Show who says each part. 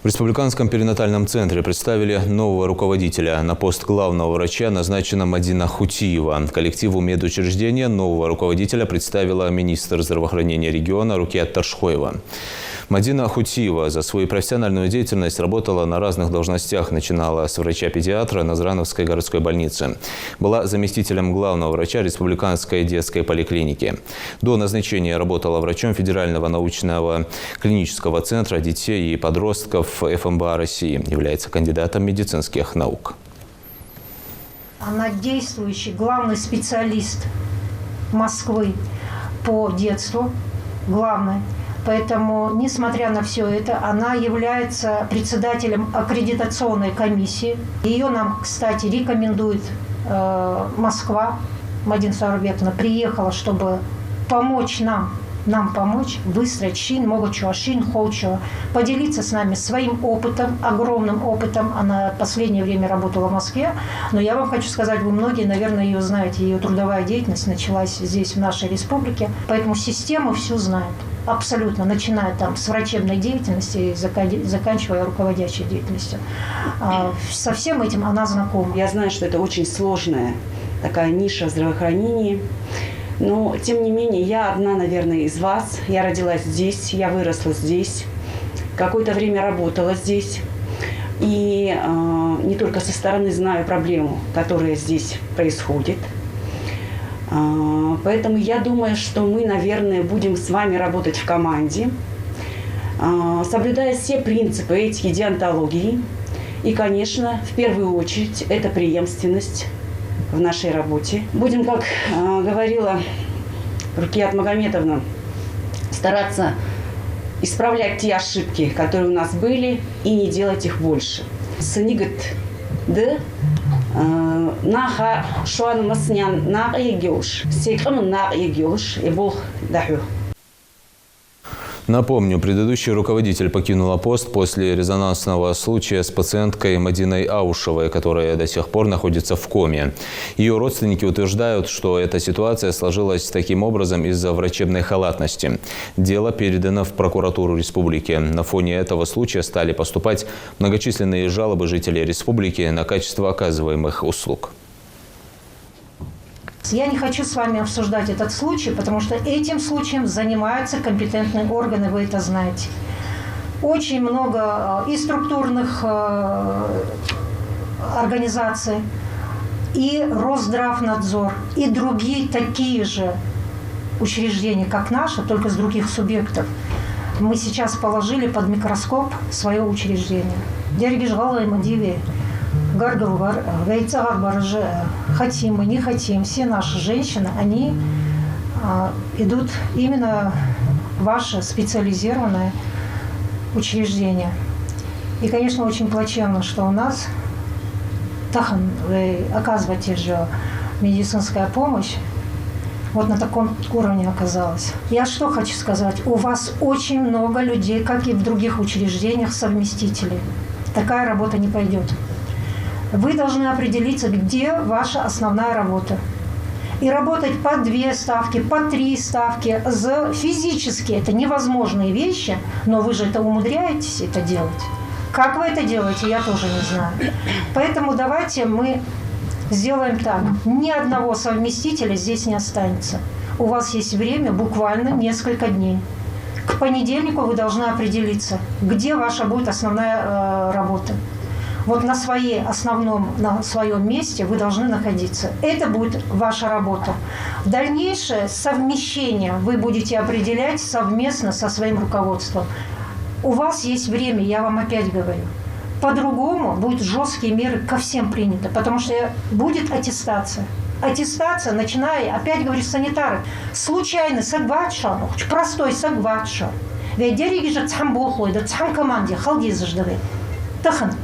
Speaker 1: В Республиканском перинатальном центре представили нового руководителя. На пост главного врача назначена Мадина Хутиева. Коллективу медучреждения нового руководителя представила министр здравоохранения региона Рукият Таршхоева. Мадина Хутиева за свою профессиональную деятельность работала на разных должностях. Начинала с врача-педиатра Назрановской городской больницы. Была заместителем главного врача Республиканской детской поликлиники. До назначения работала врачом Федерального научного клинического центра детей и подростков ФМБА России. Является кандидатом медицинских наук.
Speaker 2: Она действующий главный специалист Москвы по детству. Главный. Поэтому, несмотря на все это, она является председателем аккредитационной комиссии. Ее нам, кстати, рекомендует Москва. Мадина Сарубековна приехала, чтобы помочь нам помочь выстроить Шин, Могочуа, Шин, Хоучуа, поделиться с нами своим опытом, огромным опытом. Она в последнее время работала в Москве, но я вам хочу сказать, вы многие, наверное, ее знаете. Ее трудовая деятельность началась здесь, в нашей республике, поэтому систему всю знает. Абсолютно, начиная там с врачебной деятельности и заканчивая руководящей деятельностью. Со всем этим она знакома.
Speaker 3: Я знаю, что это очень сложная такая ниша в здравоохранении. Но, тем не менее, я одна, наверное, из вас. Я родилась здесь, я выросла здесь. Какое-то время работала здесь. И не только со стороны знаю проблему, которая здесь происходит. Поэтому я думаю, что мы, наверное, будем с вами работать в команде, соблюдая все принципы этики, деонтологии. И, конечно, в первую очередь, это преемственность в нашей работе. Будем, как говорила Рукият Магометовна, стараться исправлять те ошибки, которые у нас были, и не делать их больше. Сынигат д наха шуан маснян на егюш, сейкам на егюш и бог дахю.
Speaker 1: Напомню, предыдущий руководитель покинула пост после резонансного случая с пациенткой Мадиной Аушевой, которая до сих пор находится в коме. Ее родственники утверждают, что эта ситуация сложилась таким образом из-за врачебной халатности. Дело передано в прокуратуру республики. На фоне этого случая стали поступать многочисленные жалобы жителей республики на качество оказываемых услуг.
Speaker 2: Я не хочу с вами обсуждать этот случай, потому что этим случаем занимаются компетентные органы, вы это знаете. Очень много и структурных организаций, и Росздравнадзор, и другие такие же учреждения, как наши, только с других субъектов. Мы сейчас положили под микроскоп свое учреждение. Хотим мы, не хотим, все наши женщины, они идут именно в ваше специализированное учреждение. И, конечно, очень плачевно, что у нас вы оказываете же медицинская помощь, вот на таком уровне оказалась. Я что хочу сказать, у вас очень много людей, как и в других учреждениях, совместителей. Такая работа не пойдет. Вы должны определиться, где ваша основная работа. И работать по 2 ставки, по 3 ставки. Физически это невозможные вещи, но вы же это умудряетесь это делать. Как вы это делаете, я тоже не знаю. Поэтому давайте мы сделаем так. Ни одного совместителя здесь не останется. У вас есть время, буквально несколько дней. К понедельнику вы должны определиться, где ваша будет основная работа. Вот на своем месте вы должны находиться. Это будет ваша работа. Дальнейшее совмещение вы будете определять совместно со своим руководством. У вас есть время, я вам опять говорю. По-другому будут жесткие меры ко всем приняты, потому что будет аттестация. Аттестация, начиная, опять говорю, санитары. Случайный сагватша, простой сагватша. Ведь дереги же цам болхой, да цам команде, халдизы ждали. Тахан.